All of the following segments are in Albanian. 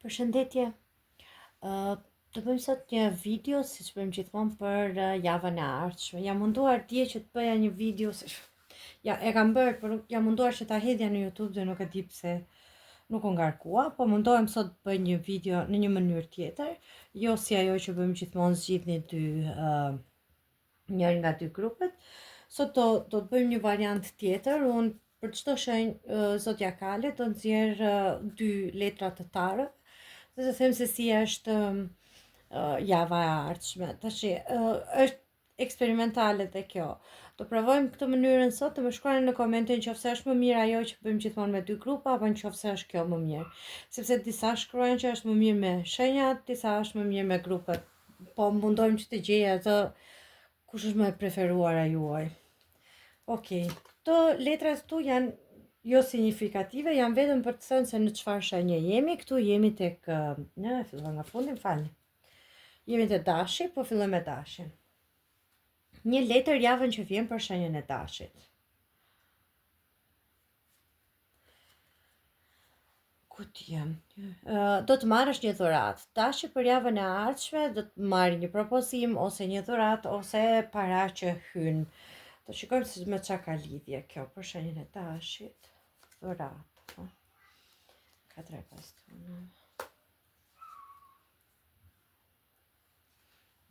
Përshëndetje. Të bëjmë sot një video, si që bëjmë gjithmonë për javën e ardhshme. Jam munduar dje që të bëja një video, e kam bërë, por jam munduar që ta hedhja në YouTube dhe nuk e di pse nuk u ngarkua, po mundohem sot të bëj një video në një mënyrë tjetër, jo si ajo që bëjmë gjithmonë zgjidhni njëri nga dy grupet. Sot do të bëjmë një variant tjetër. Unë për çdo shenjë zodiakale do nxjerr dy letra të tarë dhe të them se si është java e ardhshme. Tash është eksperimentale dhe kjo. Do provojmë këtë mënyrën sot, të më shkruani në komente nëse është më mirë ajo që bëjmë gjithmonë me dy grupa apo nëse është kjo më mirë. Sepse disa shkruajnë që është më mirë me shenjat, disa është më mirë me grupet. Po mundojmë që të gjej atë kush është më e preferuara juaj. Okej. Këto letrat këtu janë jo signifikative, janë vetëm për të thënë se në çfarë shenje jemi. Këtu jemi tek fillon nga fundi, falni. Jemi te dashi, po fillojmë me dashin. Një letër javën që vjen për shenjën e dashit. Ku ti jam? Do të marrësh një dhuratë. Dashi për javën e ardhshme do të marrë një propozim ose një dhuratë ose para që hyn. Do shikojmë se me çka ka lidhje kjo për shenjën e dashit. Dhuratë. 4-5.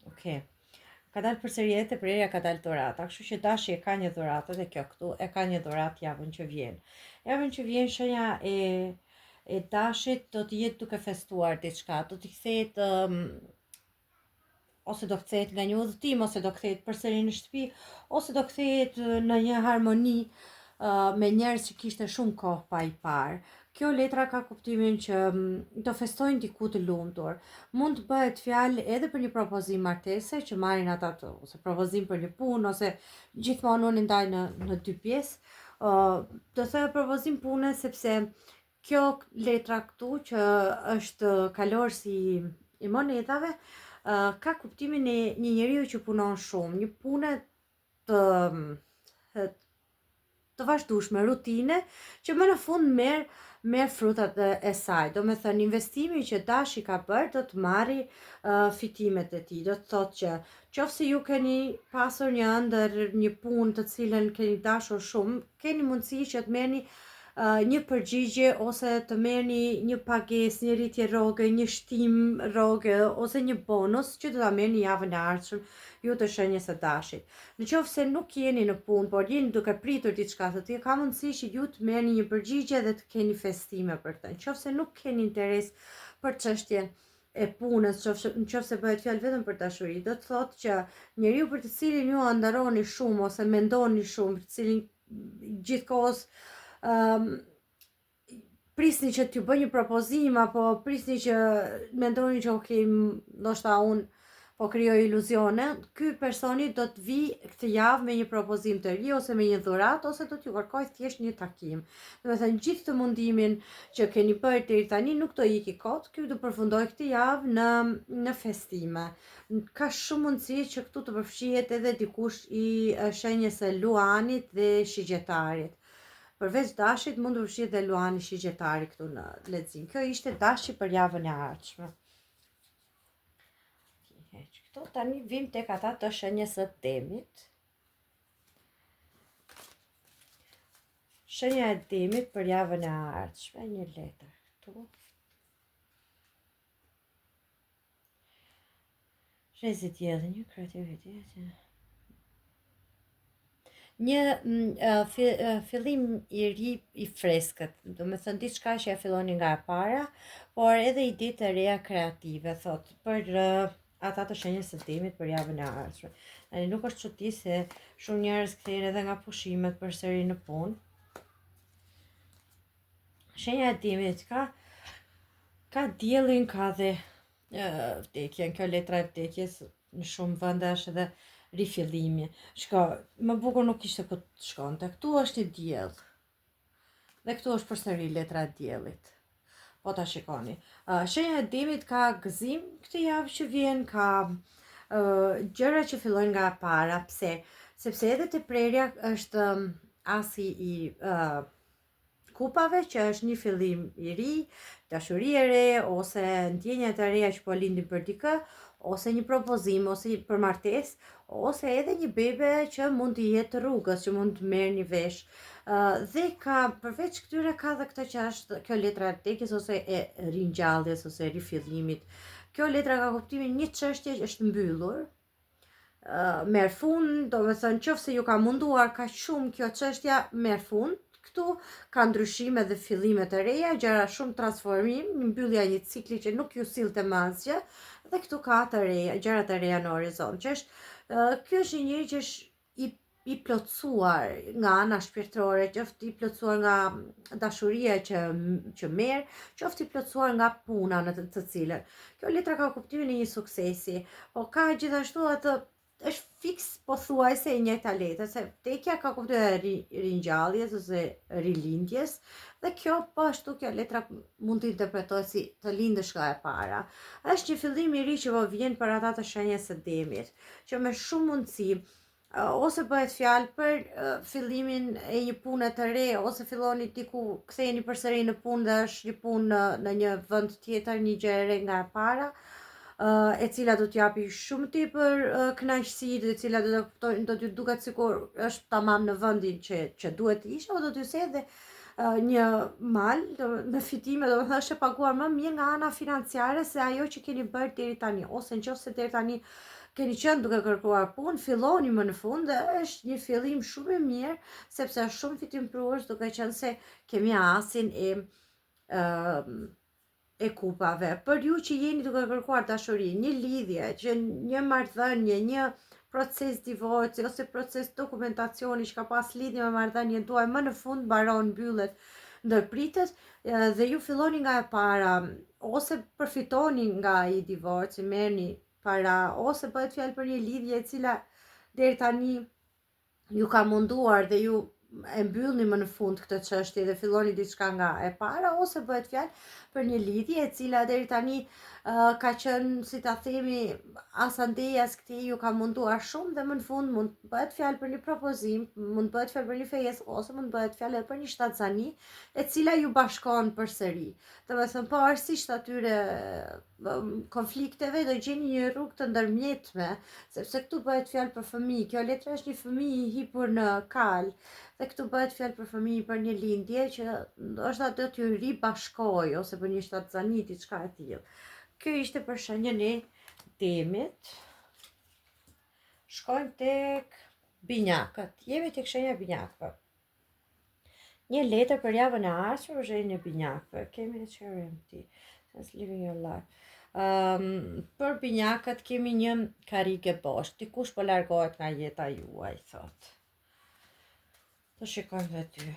Okej. Ka dalë përsëri edhe prerja ka dalë dhurata, kështu që dashi e ka një dhuratë dhe kjo këtu e ka një dhuratë javën që vjen. Javën që vjen shenja e dashit do të jetë duke festuar diçka, do t'i kthehet ose do kthehet nga një udhëtim, ose do kthehet përsëri në shtëpi, ose do kthehet në një harmoni me njerëz që kishte shumë kohë pa i parë. Kjo letra ka kuptimin që do festojnë diku të lumtur. Mund të bëhet fjalë edhe për një propozim martese që marrin ata ose propozim për një punë ose gjithmonë unë ndaj në dy pjesë. Do thojë propozim pune sepse kjo letra këtu që është kalor si i monedhave ka kuptimin e një njeriu që punon shumë, një pune të vazhdueshme, rutine, që më në fund merr frutat e saj. Do me thënë, investimi që dashi ka bërë do të marri fitimet e tij. Do të thotë që qofse ju keni pasur një ëndër, një punë të cilën keni dashur shumë, keni mundësi që të merrni një përgjigje ose të merrni një pagesë, një rritje rroge, një shtim rroge ose një bonus që do ta merrni javën e ardhshme ju të shenjës së dashit. Në qoftë se nuk jeni në punë, por jeni duke pritur diçka të tillë, ka mundësi që ju të merrni një përgjigje dhe të keni festime për këtë. Në qoftë se nuk keni interes për çështjen e punës, nëse bëhet fjalë vetëm për dashuri, do të thotë që njeriu për të cilin ju ndaroni shumë ose mendoni shumë, për të cilin gjithkohës prisni që t'ju bëj një propozim apo prisni që mendoni që okay, ndoshta unë po krijoj iluzione, ky personi do të vi këtë javë me një propozim të ri ose me një dhuratë ose do t'ju kërkoj thjesht një takim. Do të thënë gjithë të mundimin që keni bërë deri tani nuk do iki kot, ky do përfundoj këtë javë në festime. Ka shumë mundësi që këtu të përfshihet edhe dikush i shenjës së Luanit dhe Shigjetarit. Përveç dashit mund të përfshihet dhe Luani Shigjetari këtu në lexim. Kjo ishte dashi për javën e ardhshme. Këtu tani vim tek ata të shenjës së Demit. Shenja e Demit për javën e ardhshme, një letër këtu. Shenjë dielli, një kreativitet. Një fillim i ri i freskët, do me thënë diçka që ja filloni nga e para, por edhe ide të reja kreative, thot, për ata të shenjës së Demit për javën e ardhshme. Tani nuk është çudi se shumë njerëz kthehen edhe nga pushimet përsëri në punë. Shenja e Demit ka diellin, ka dhe vdekjen. Kjo letra e vdekjes në shumë vende është edhe rifillimi. Shko, më bukur nuk ishte ku të shkonte. Këtu është i diell. Dhe këtu është përsëri letra e diellit. Po ta shikoni. Shenja e Demit ka gëzim këtë javë që vjen, ka gjëra që fillojnë nga e para. Pse? Sepse edhe te prerja është asi kupave, që është një fillim i ri, dashuri e re, ose ndjenja të reja që po lindin për dikë, ose një propozim, ose për martesë, ose edhe një bebe që mund të jetë rrugës, që mund të merr një vesh. Dhe ka, përveç këtyre, ka dhe këtë që është kjo letra e vdekjes ose e ringjalljes ose rifillimit. Kjo letra ka kuptimin një çështje që është mbyllur, merr fund, do të thënë nëse ju ka munduar kaq shumë kjo çështja, merr fund. Këtu ka ndryshime dhe fillime të reja, gjëra shumë transformim, një mbyllja një cikli që nuk ju sillte më asgjë, dhe këtu ka të reja, gjëra të reja në horizont. Që është, ky është një njeri që është i plotësuar nga ana shpirtërore, qoftë i plotësuar nga dashuria që merr, qoftë i plotësuar nga puna në të cilën. Kjo letra ka kuptimin e një suksesi, po ka gjithashtu atë, është fiks pothuajse e njëjta letër, se vdekja ka kuptimin e ringjalljes ose rilindjes, dhe kjo po ashtu kjo letra mund të interpretohet si të lindësh nga e para. Është një fillim i ri që po vjen për ata të shenjës së demit, që me shumë mundësi ose bëhet fjalë për fillimin e një pune të re, ose filloni diku, ktheheni përsëri në punë dhe është një punë në një vend tjetër, një gjë e re nga e para, e cila do t'japi shumë tepër kënaqësi, e cila do t'ju duket sikur është tamam në vendin që duhet të ishte, apo do t'ju sjellë një mal me fitime, do të thënë është e paguar më mirë nga ana financiare se ajo që keni bërë deri tani, ose nëse deri tani keni qenë duke kërkuar punë, filloni më në fund dhe është një fillim shumë i mirë, sepse është shumë fitimprues, duke qenë se kemi asin e kupave. Për ju që jeni duke kërkuar dashuri, një lidhje, që një marrëdhënie, një proces divorci ose proces dokumentacioni që ka pas lidhje me marrëdhënien tuaj, më në fund mbaron, mbyllet, ndërpritet dhe ju filloni nga e para, ose përfitoni nga ai divorci, merrni para, ose bëhet fjalë për një lidhje e cila deri tani ju ka munduar dhe ju e mbyllni më në fund këtë çështje dhe filloni diçka nga e para, ose bëhet fjalë për një lidhje e cila deri tani ka qenë, si ta themi, asandejas këtij ju ka munduar shumë dhe më në fund mund bëhet fjalë për një propozim, mund bëhet fjalë për një fejes, ose mund bëhet fjalë edhe për një shtatzani e cila ju bashkon përsëri. Domethënë pavarësisht atyre konflikteve do gjeni një rrugë të ndërmjetme, sepse këtu bëhet fjalë për fëmijë. Kjo letër është një fëmijë i hipur në kal, dhe këtu bëhet fjalë për fëmijë, për një lindje që ndoshta do t'ju ribashkojë, ose për një shtatzani, diçka e tillë. Kjo ishte për shenjën e demit. Shkojmë tek binjakët. Jemi tek shenja e binjakëve. Një letër për javën e ardhshme për shenjën e binjakëve. Kemi the cherry empty. Since living your life. Për binjakët kemi një karrige bosh. Dikush po largohet nga jeta juaj, thot. Do shikojmë dhe ty.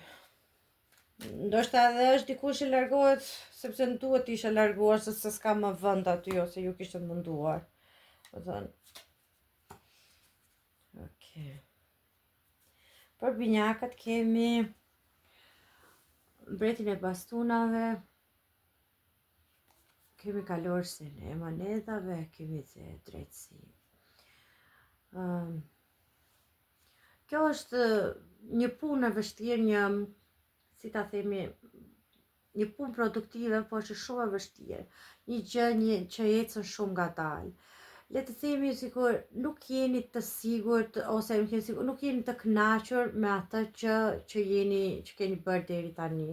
Ndoshta edhe është dikush që largohet sepse në duhet ishe larguar, se s'ka më vend aty, ose ju kishte munduar. Do thënë. Okay. Për binjakët kemi mbretin e bastunave, kemi kalorësin e monedhave, kemi dhe drejtësi. Kjo është një punë e vështirë, si ta themi, një punë produktive, po është shumë e vështirë, një gjë që ecën shumë ngadalë. Le të themi sikur nuk jeni të sigurt, ose nuk jeni të kënaqur me atë që keni bërë deri tani.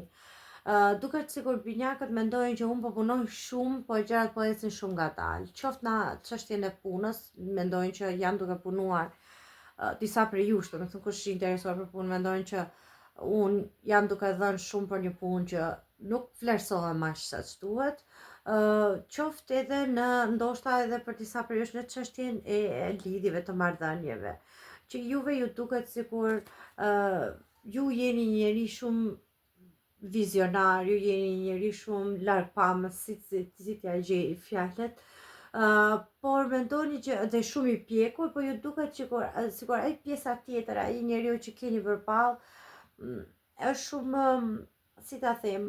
Duket sikur binjakët mendojnë që unë po punoj shumë, po gjërat po ecin shumë ngadalë. Qoftë në çështjen e punës, mendojnë që janë duke punuar disa prej jush, do të thënë kush i interesuar për punë, mendojnë që unë jam duke dhënë shumë për një punë që nuk vlerësohem aq sa duhet. Qoftë edhe ndoshta edhe për disa prej jush në çështjen e lidhjeve të marrëdhënieve, që juve ju duket sikur ju jeni njëri shumë vizionar, ju jeni njëri shumë largpamës, si t'ja gjej fjalët, por mendoni që dhe shumë i pjekur, po ju duket sikur ai pjesa tjetër, ai njeriu që keni përballë është shumë, si ta them,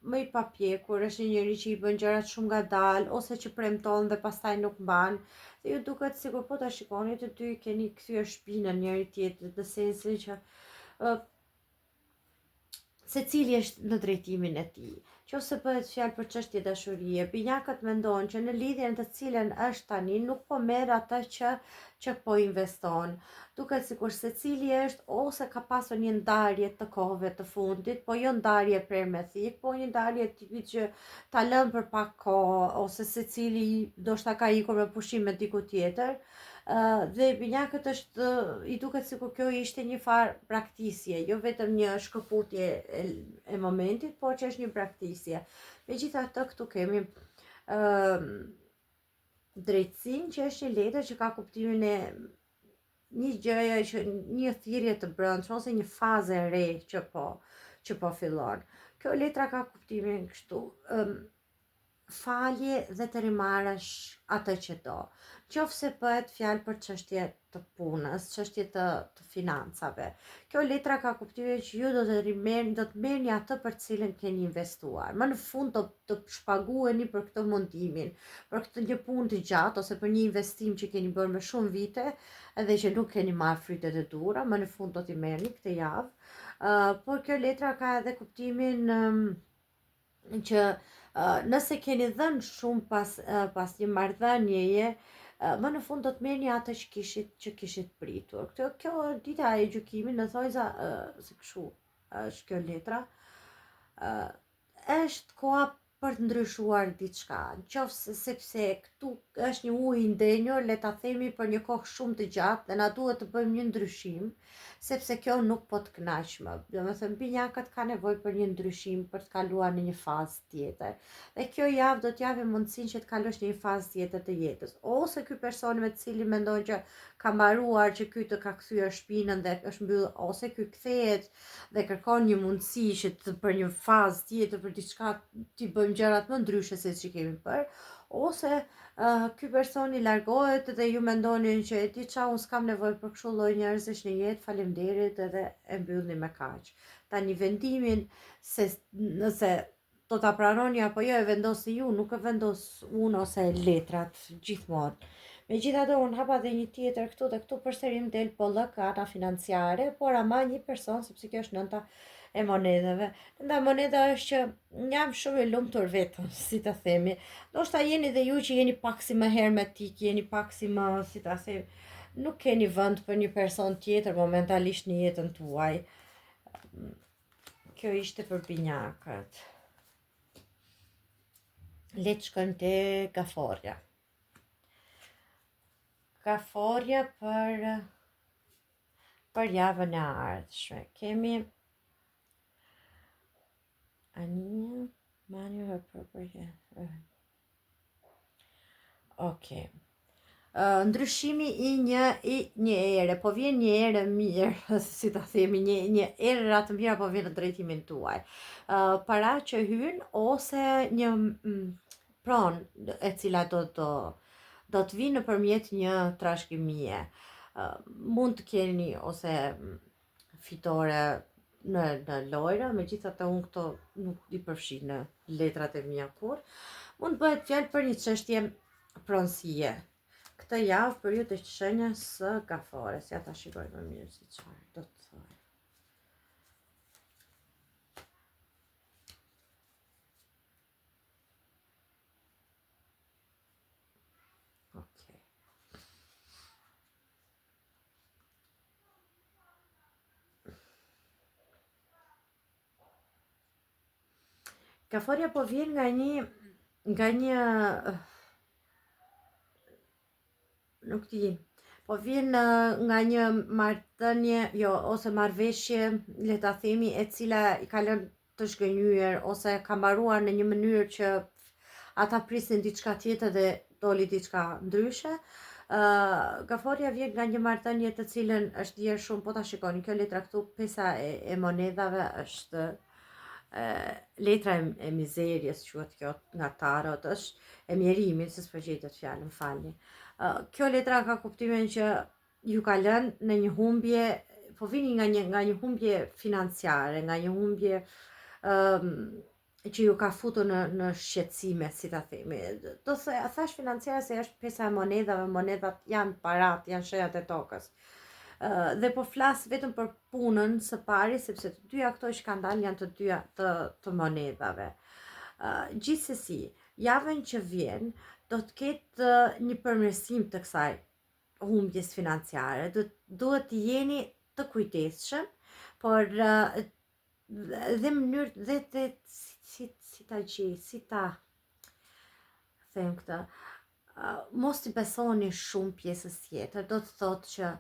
më i papjekur, është një njeri që i bën gjërat shumë ngadalë, ose që premton dhe pastaj nuk mban. Dhe ju duket sikur po ta shikoni të dy keni kthyer shpinën njëri tjetrit, në sensin që se cili është në drejtimin e tij. Qofse bëhet fjalë për çështje dashurie, binjakët mendojnë që në lidhjen të cilën është tani nuk po merr atë që po investon. Duket sikur secili është ose ka pasur një ndarje të kohëve të fundit, po jo ndarje prermethik, po një ndarje tipit që ta lëm për pak kohë ose secili ndoshta ka ikur me pushim me diku tjetër. Dhe binjakët është i duket sikur kjo ishte një farë braktisje, jo vetëm një shkëputje e momentit, por që është një braktisje. Megjithatë këtu kemi drejtësinë që është një letër që ka kuptimin e një gjëje që një thirrje të brendshme ose një fazë e re që po fillon. Kjo letra ka kuptimin kështu, falje dhe të rimarrësh atë që do. Qofse bëhet fjalë për çështje të punës, çështje të financave. Kjo letra ka kuptimin që ju do të merrni atë për cilën keni investuar. Më në fund do të shpaguheni për këtë mundimin, për këtë një punë të gjatë ose për një investim që keni bërë me shumë vite edhe që nuk keni marrë frytet e duhura, më në fund do t'i merrni këtë javë. Por kjo letra ka edhe kuptimin që nëse keni dhënë shumë pas një marrëdhënieje, më në fund do të merrni atë që kishit pritur. Kjo dita e gjykimit në thojza se kështu është kjo letra. Është koha për të ndryshuar diçka, qofse sepse këtu është një ujë i ndenjur, le ta themi për një kohë shumë të gjatë dhe na duhet të bëjmë një ndryshim, sepse kjo nuk po të kënaq më. Domethënë binjakët ka nevojë për një ndryshim për të kaluar në një fazë tjetër. Dhe kjo javë do të japë mundësinë që të kalosh në një fazë tjetër të jetës. Ose ky person me të cilin mendon që ka mbaruar që ky të ka kthyer shpinën dhe është mbyllur, ose ky kthehet dhe kërkon një mundësi që për një fazë tjetër për diçka ti bëjmë gjërat më ndryshe se që kemi bërë, ose ky person i largohet dhe ju mendonin që e di qa, unë s'kam nevojë për kështu lloj njerëzish në jetë, faleminderit edhe e mbyllni me kaq. Tani vendimin se nëse do ta pranoni apo jo e vendosni ju, nuk e vendos unë ose letrat gjithmonë. Megjithatë unë hapa dhe një tjetër këtu dhe këtu përsërim del pollëk ana financiare, por ama një person sepse kjo është nënta e monedhave. Nda monedha është që jam shumë e lumtur vetëm, si të themi. Ndoshta jeni dhe ju që jeni pak si më hermetik, jeni pak si më, si ta themi, nuk keni vend për një person tjetër momentalisht në jetën tuaj. Kjo ishte për binjakët. Le të shkojmë te gaforja. Gaforja për javën e ardhshme. Kemi Anija, Manuel her property. Okej. Ndryshimi i një ere, po vjen një ere mirë, si ta themi, një era të mira po vjen në drejtimin tuaj. Para që hyn ose një pronë e cila do të vinë nëpërmjet një trashëgimie. Mund të keni ose fitore në lojra, megjithatë unë këto nuk i përfshi në letrat e mia kur. Mund bëhet fjalë për një çështje pronësie. Këtë javë për ju të shenjës së gafores, ja ta shikoj më mirë si çfarë do të thoj. Gaforja po vjen nga një nuk di, po vjen nga një marrëdhënie, jo, ose marrëveshje, le ta themi, e cila i ka lënë të zhgënjyer ose ka mbaruar në një mënyrë që ata prisnin diçka tjetër dhe doli diçka ndryshe. Gaforja vjen nga një marrëdhënie të cilën është dhier shumë, po ta shikoni, kjo letra këtu, pesa e monedhave është letra e mizerjes, quhet kjo nga tarot, është e mjerimit, se s'po gjej dot fjalën, falni. Kjo letra ka kuptimin që ju ka lënë në një humbje, po vini nga një humbje financiare, nga një humbje që ju ka futur në shqetësime, si ta themi. Do thash financiare se është pesa e monedhave, monedhat janë parat, janë shenjat e tokës. Dhe po flas vetëm për punën së pari, sepse të dyja këto që kanë dalë janë të dyja të monedhave. Gjithsesi, javën që vjen do të ketë një përmirësim të kësaj humbjes financiare. Duhet të jeni të kujdesshëm, por dhe mënyrë dhe si ta them këtë, mos t'i besoni shumë pjesës tjetër. Do të thotë që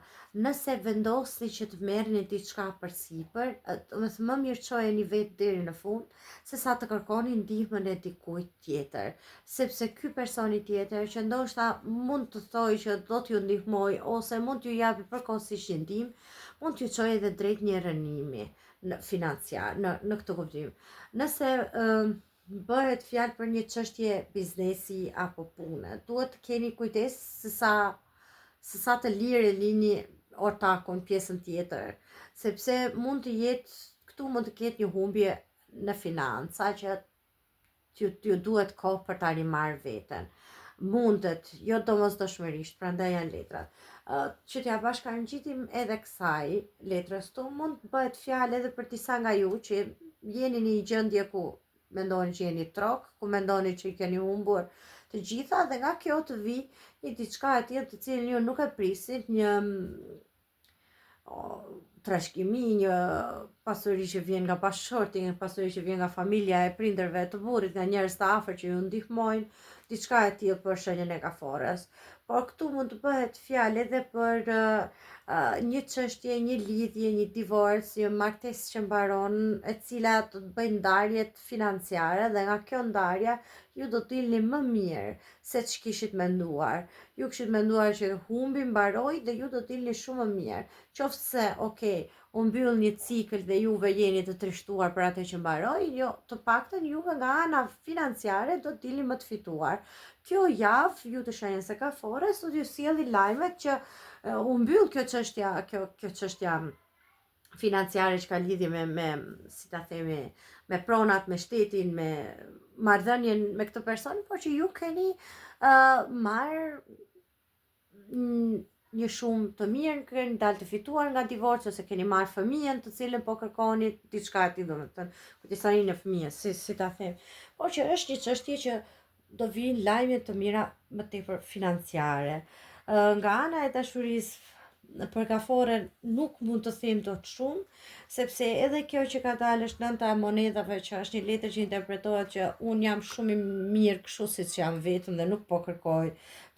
nëse vendosni që të merrni diçka përsipër, më mirë çojeni vetë deri në fund, se sa të kërkoni ndihmën e dikujt tjetër, sepse ky personi tjetër që ndoshta mund të thojë që do t'ju ndihmoj ose mund t'ju japi përkohësisht ndihmë, mund t'ju çojë edhe drejt një rënimi financiar në këtë kuptim. Nëse bëhet fjalë për një çështje biznesi apo pune, duhet të keni kujdes se sa të lirë lini ortakun pjesën tjetër, sepse mund të ketë një humbje në financa që t'ju duhet kohë për ta rimarrë veten. Mundet, jo domosdoshmërisht, prandaj janë letrat. Që t'ja bashkangjitim edhe kësaj letrës tu, mund të bëhet fjalë edhe për disa nga ju që jeni në një gjendje ku mendoni që jeni trok, ku mendoni që i keni humbur të gjitha, dhe nga kjo të vi një diçka e tjetër të cilën ju nuk e prisit, një trashëgimi, një pasuri që vjen nga bashkëshorti, një pasuri që vjen nga familja e prindërve të burrit, nga njerëz të afër që ju ndihmojnë, diçka e tillë për shenjën e kafores. Por këtu mund të bëhet fjalë edhe për një çështje, një lidhje, një divorc, një martesë që mbaron, e cila do të bëjë ndarje financiare, dhe nga kjo ndarje ju do të dilni më mirë se ç'kishit menduar. Ju kishit menduar që humbi mbaroi dhe ju do të dilni shumë më mirë. Qofse, okay, u mbyll një cikël dhe juve jeni të trishtuar për atë që mbaroi, jo, të paktën juve nga ana financiare do të dilni më të fituar. Kjo javë ju të shenjës së kafores do t'ju sjellë lajmet që u mbyll kjo çështja financiare që ka lidhje me si ta themi, me pronat, me shtetin, me marrëdhënien me këtë person, por që ju keni marr një shumë të mirë, keni dalë të fituar nga divorci, ose keni marrë fëmijën të cilën po kërkoni, diçka e tillë, domethënë, kujtisani në fëmijë, si ta them. Por që është një çështje që do vinë lajme të mira më tepër financiare. Nga ana e dashurisë për kaforen nuk mund të them dot shumë, sepse edhe kjo që ka dalë është nënta e monedhave, që është një letër që interpretohet që un jam shumë i mirë kështu siç jam vetëm dhe nuk po kërkoj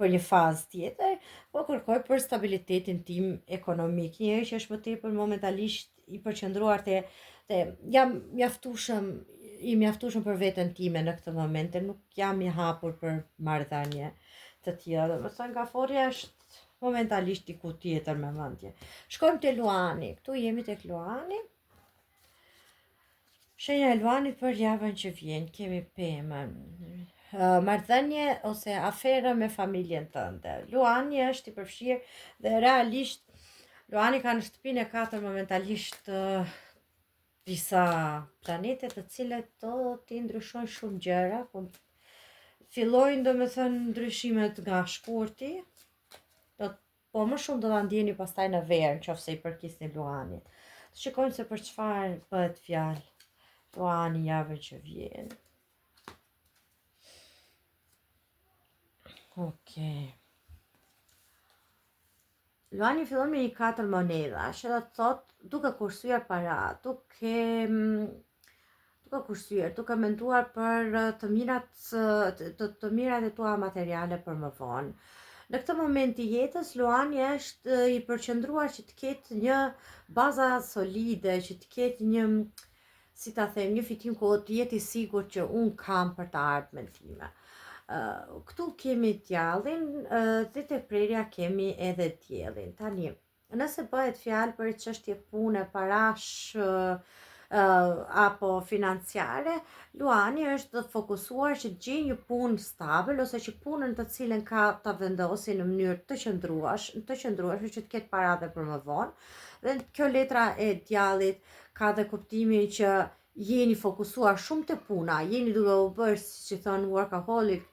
për një fazë tjetër, po kërkoj për stabilitetin tim ekonomik. Njëri që është më tepër momentalisht i përqendruar te jam mjaftueshëm për veten time në këtë moment, nuk jam i hapur për marrëdhënie të tjera. Domethënë kaforja është momentalisht diku tjetër me mendje. Shkojmë te Luani. Ktu jemi tek Luani. Shenja e Luanit për javën që vjen, kemi pemën. Marrëdhënie ose afera me familjen tënde. Luani është i përfshirë dhe realisht Luani ka në shtëpinë e 4 momentalisht disa planete të cilët do t'i ndryshojnë shumë gjëra. Fillojnë domethënë ndryshimet nga shkurti, po më shumë do ta ndjeni pastaj në verë, nëse i përkisni Luanit. Shikojmë se për çfarë bëhet fjalë Luani javën që vjen. Okej. Luani fillon me një 4 monedha, që do të thotë duke kursyer para, duke menduar për të mirat e tua materiale për më vonë. Në këtë moment i jetës, Luani është i përqendruar që të ketë një baza solide, që të ketë një, si ta them, një fitim ku të jetë i sigurt që un kam për të ardhmen time. Këtu kemi djallin dhe te prerja kemi edhe diellin. Tani, nëse bëhet fjalë për çështje pune, parash apo financiare, Luani është të fokusuar që të gjejë një punë stabil, ose që punën të cilën ka ta vendosi në mënyrë të qëndrueshme, që të ketë para dhe për më vonë. Dhe kjo letra e djallit ka dhe kuptimin që jeni fokusuar shumë te puna, jeni duke u bërë, siç i thon workaholic,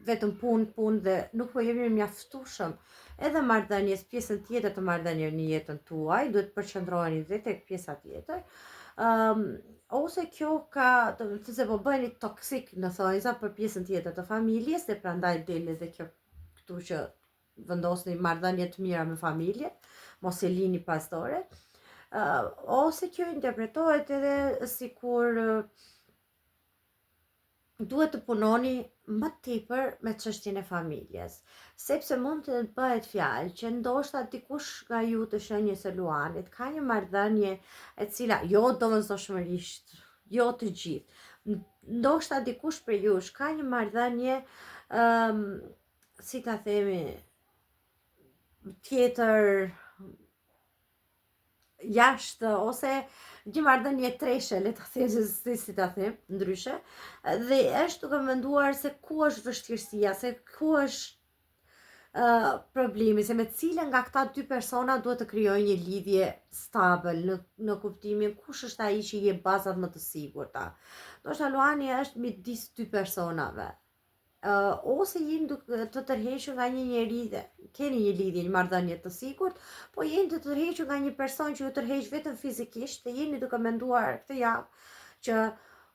vetëm punë dhe nuk po jeni mjaftueshëm. Edhe marrëdhënies, pjesën tjetër të marrëdhënies në jetën tuaj, duhet të përqendroheni dhe tek pjesa tjetër. Ose kjo ka, se po bëheni toksik në thonjza për pjesën tjetër të familjes, dhe prandaj del edhe kjo këtu që vendosni marrëdhënie të mira me familje, mos e lini pastore. Ose kjo interpretohet edhe sikur duhet të punoni më tepër me çështjen e familjes, sepse mund të bëhet fjalë që ndoshta dikush nga ju të shenjës së Luanit ka një marrëdhënie e cila jo domosdoshmërisht, jo të gjithë, ndoshta dikush për jush ka një marrëdhënie si ta themi tjetër jashtë, ose një marrëdhënie treshe, le ta them si ta them, ndryshe, dhe është duke menduar se ku është vështirësia, se ku është problemi, se me cilën nga këta dy persona duhet të krijojë një lidhje stabil në kuptimin kush është ai që jep bazat më të sigurta. Ndoshta Luani është midis dy personave. Ose jeni duke të tërhequr nga një njeri dhe keni një lidhje, një marrëdhënie të sigurt, po jeni të tërhequr nga një person që ju tërheq vetëm fizikisht, dhe jeni duke menduar këtë javë që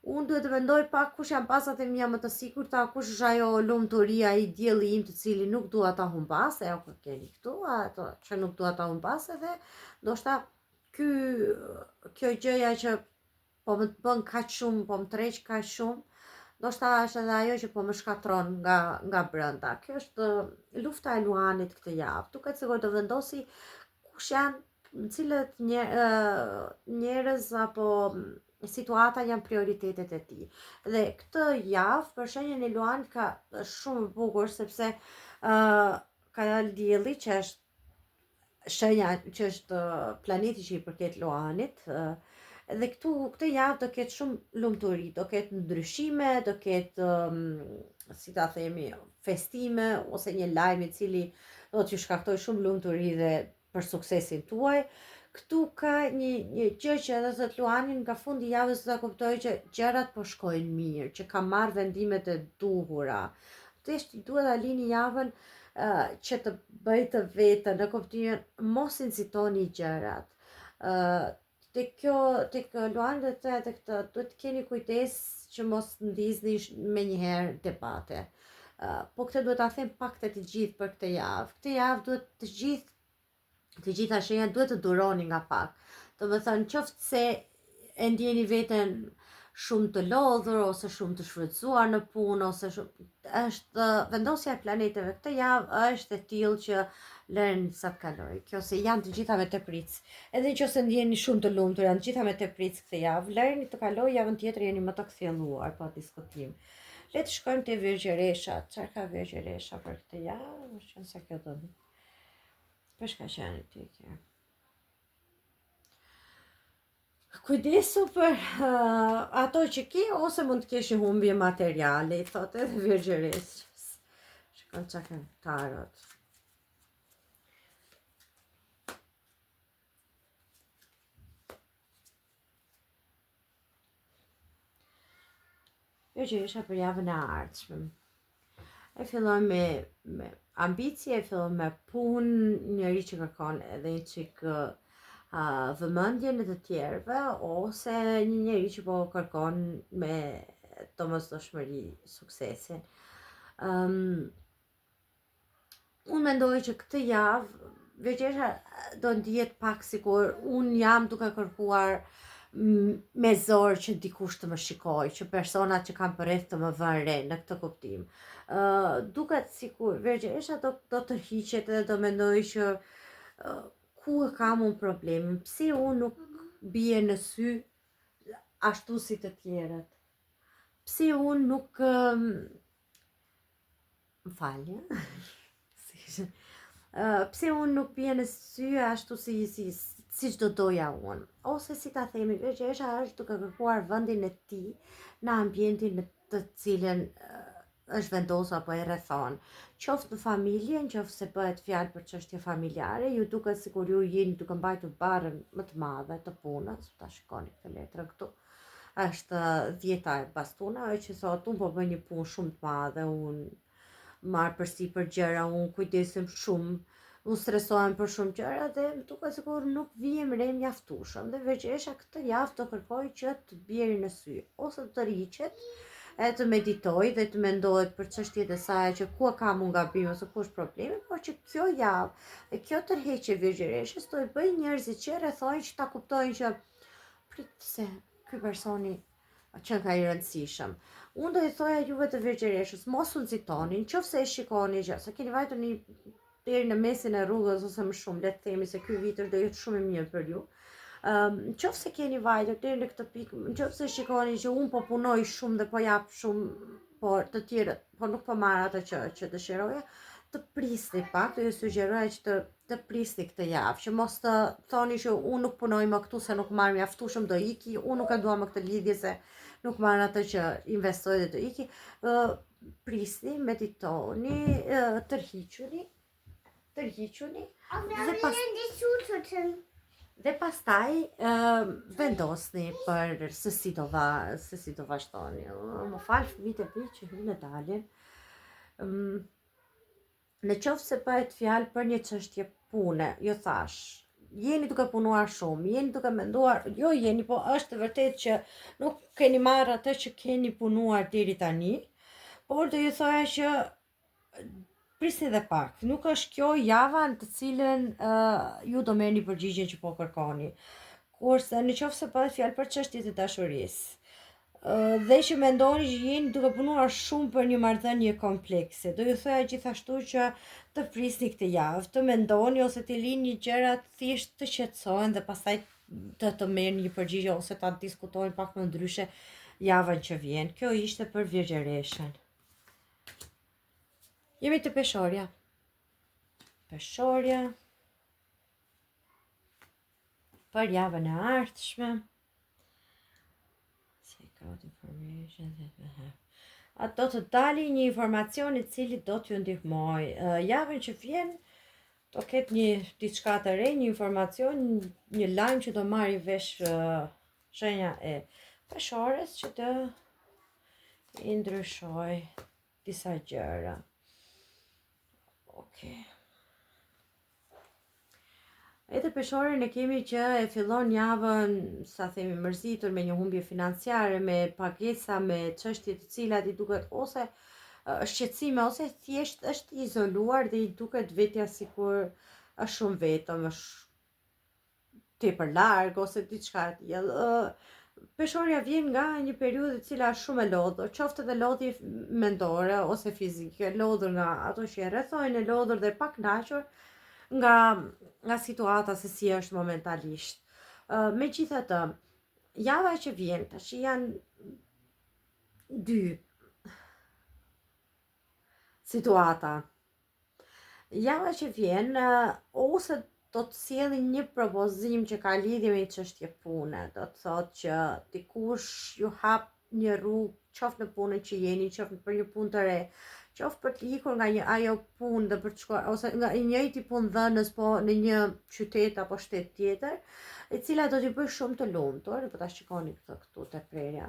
unë duhet të mendoj pak kush janë bazat e mia më të sigurta, kush është ajo lumturia, ai dielli im të cilin nuk dua ta humbas, e apo keni këtu ato që nuk dua ta humbas, edhe ndoshta kjo gjëja që po më bën kaq shumë, po më tërheq kaq shumë, ndoshta është edhe ajo që po më shkatron nga brenda. Kjo është lufta e Luanit këtë javë. Duket sikur të vendosi kush janë, në cilët njerëz apo situata janë prioritetet e tij. Dhe këtë javë për shenjën e Luanit ka shumë bukur, sepse ka dalë dielli që është shenja që është planeti që i përket Luanit. Dhe këtë javë do ketë shumë lumturi, do ketë ndryshime, do ketë, si ta themi, festime, ose një lajm i cili do t'ju shkaktoj shumë lumturi dhe për suksesin tuaj. Këtu ka një gjë që edhe zot Luanin nga fundi i javës do ta kuptoj që gjërat po shkojnë mirë, që ka marrë vendimet e duhura. Thjesht duhet ta lini javën që të bëj të vetën, në kuptimin mos incitoni gjërat. Tek Luani dhe tek këtë duhet të keni kujdes që mos ndizni me njëherë debate. Po këtë duhet ta them pak të gjithë për këtë javë. Këtë javë duhet të gjitha shenjat duhet të duroni nga pak. Domethënë qoftë se e ndjeni veten shumë të lodhur ose shumë të shfrytzuar në punë, ose është vendosja e planeteve këtë javë është e tillë që lënë sa të kaloj. Kjo se janë të gjitha me tepric. Edhe nëse ndjeni shumë të lumtur, janë të gjitha me tepric këtë javë, lërini të kaloj, javën tjetër jeni më të kthjelluar pa diskutim. Le të shkojmë te Virgjëresha. Çfarë ka Virgjëresha për këtë javë? Më shqen se kjo do. Për shka qenë të kjo. Kujdesu për ato që ke, ose mund të kesh një humbje materiale, i thotë edhe Virgjëreshës. Shikon çka kanë tarot. Virgjëresha për javën e ardhshme. E fillon me ambicie, e fillon me punë, njëri që kërkon edhe një çik vëmendjen e të tjerëve, ose një njeri që po kërkon me domosdoshmëri suksesin. Unë mendoj që këtë javë Virgjëresha do ndihet pak sikur unë jam duke kërkuar me zor që dikush të më shikoj, që personat që kam përreth të më vënë re në këtë kuptim. Duket sikur Virgjëresha do tërhiqet dhe do mendoj që ku e kam unë problemin, pse unë nuk bie në sy ashtu si të tjerët, pse unë nuk më falje, pse unë nuk bie në sy ashtu si do doja unë, ose si ta themi, Virgjëresha është duke kërkuar vendin e tij në ambientin në të cilën është vendosur apo e rrethon. Qoftë në familje, qoftë se bëhet fjalë për çështje familjare, ju duket sikur ju jeni duke mbajtur barrën më të madhe të punës, ta shikoni këtë letrën këtu. është dieta e bastonave që thot unë po bëj një punë shumë të madhe, unë marr përsipër gjëra, unë kujdesem shumë, unë stresohem për shumë gjëra dhe më duket sikur nuk vijem re mjaftueshëm dhe veçesha këtë javë të kërkoj që të bjeri në sy ose të rriqet e të meditoj dhe të mendohet për çështjet e saj që ku kam unë gabim ose ku është problemi, por që kjo javë dhe kjo tërheqje virgjëreshës do i bëj njerëzit që rrethojnë që ta kuptojnë që prit se ky personi që ka i rëndësishëm. Unë do i thoja juve të virgjëreshës, mos u nxitoni, nëse e shikoni gjë, se keni vajtur një deri në mesin e rrugës ose më shumë, le të themi se ky vit do jetë shumë i mirë për ju. Nëse keni vajtur deri në këtë pikë, nëse shikoni që unë po punoj shumë dhe po jap shumë, por të tjerët po nuk po marr atë që dëshiroja, të prisni pak, do ju sugjeroja që të prisni këtë javë, që mos të thoni që unë nuk punoj më këtu se nuk marr mjaftueshëm do iki, unë nuk e dua më këtë lidhje se nuk marr atë që investoj dhe do iki. Prisni, meditoni, tërhiquni dhe pastaj vendosni për se si do vazhdoni. Më fal fëmijët e mi që hynë dalin. Në qoftë se bëhet fjalë për një çështje pune, ju thash, jeni duke punuar shumë, jeni duke menduar, jo jeni, po është vërtet që nuk keni marrë atë që keni punuar deri tani, por do ju thoja që prisni dhe pak. Nuk është kjo java në të cilën ju do merrni përgjigjen që po kërkoni. Kurse në qoftë se bëhet fjalë për çështjet e dashurisë, dhe që mendoni që jeni duke punuar shumë për një marrëdhënie komplekse, do ju thoya gjithashtu që të prisni këtë javë, të mendoni ose të lini gjërat thjesht të qetësohen dhe pastaj të merrni një përgjigje ose ta diskutojnë pak më ndryshe javën që vjen. Kjo ishte për virgjëreshën. Jemi të peshorja. Për javën e ardhshme. Do të dali një informacion i cili do t'ju ndihmoj. Javën që vjen do ketë një diçka të re, një informacion, një lajm që do marrë vesh shenja e peshores që të i ndryshoj disa gjëra. Edhe peshorin e kemi që e fillon javën, sa themi, mërzitur me një humbje financiare, me pagesa, me çështje të cilat i duket ose shqetësime ose thjesht është izoluar dhe i duket vetja sikur është shumë vetëm, është tepër larg ose diçka e tillë. Peshorja vjen nga një periudhë e cila është shumë e lodhur, qoftë edhe lodhje mendore ose fizike, lodhur nga ato që e rrethojnë, e lodhur dhe pak kënaqur nga situata se si është momentalisht. Megjithatë, java që vjen tash janë dy situata. Java që vjen ose do të sjellë një propozim që ka lidhje me çështje pune, do të thotë që dikush ju hap një rrugë, qoftë në punën që jeni, qoftë për një punë të re, qoftë për të ikur nga ajo punë dhe për të shkuar, ose nga njëjti punëdhënës po në një qytet apo shtet tjetër, e cila do t'i bëj shumë të lumtur, po ta shikoni këtu te prerja.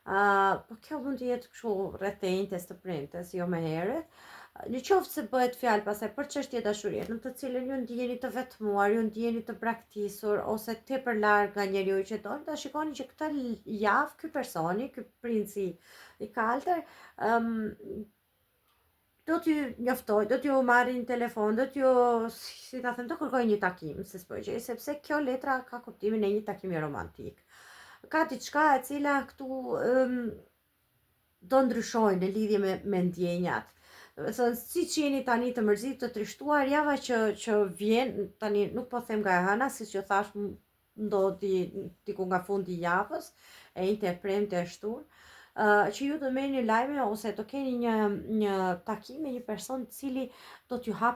Po kjo mund të jetë kështu rreth të njëjtës të premtes, jo më herët. Në qoftë se bëhet fjalë pastaj për çështje dashurie, në të cilën ju ndjeni të vetmuar, ju ndjeni të braktisur ose tepër larg nga njeriu që don, ta shikoni që këtë javë ky personi, ky princi i kaltër, do t'ju njoftoj, do t'ju marrë një telefon, do t'ju, si ta them, do kërkoj një takim, se s'po gjej, sepse kjo letra ka kuptimin e një takimi romantik. Ka diçka e cila këtu do ndryshojnë në lidhje me ndjenjat. Si që jeni tani të mërzit, të trishtuar, java që vjen, tani nuk po them nga e hëna, si që thash ndodhi diku nga fundi javës, e njëjtë e premte e shtunë, që ju do merrni lajme ose do keni një takim me një person i cili do t'ju hap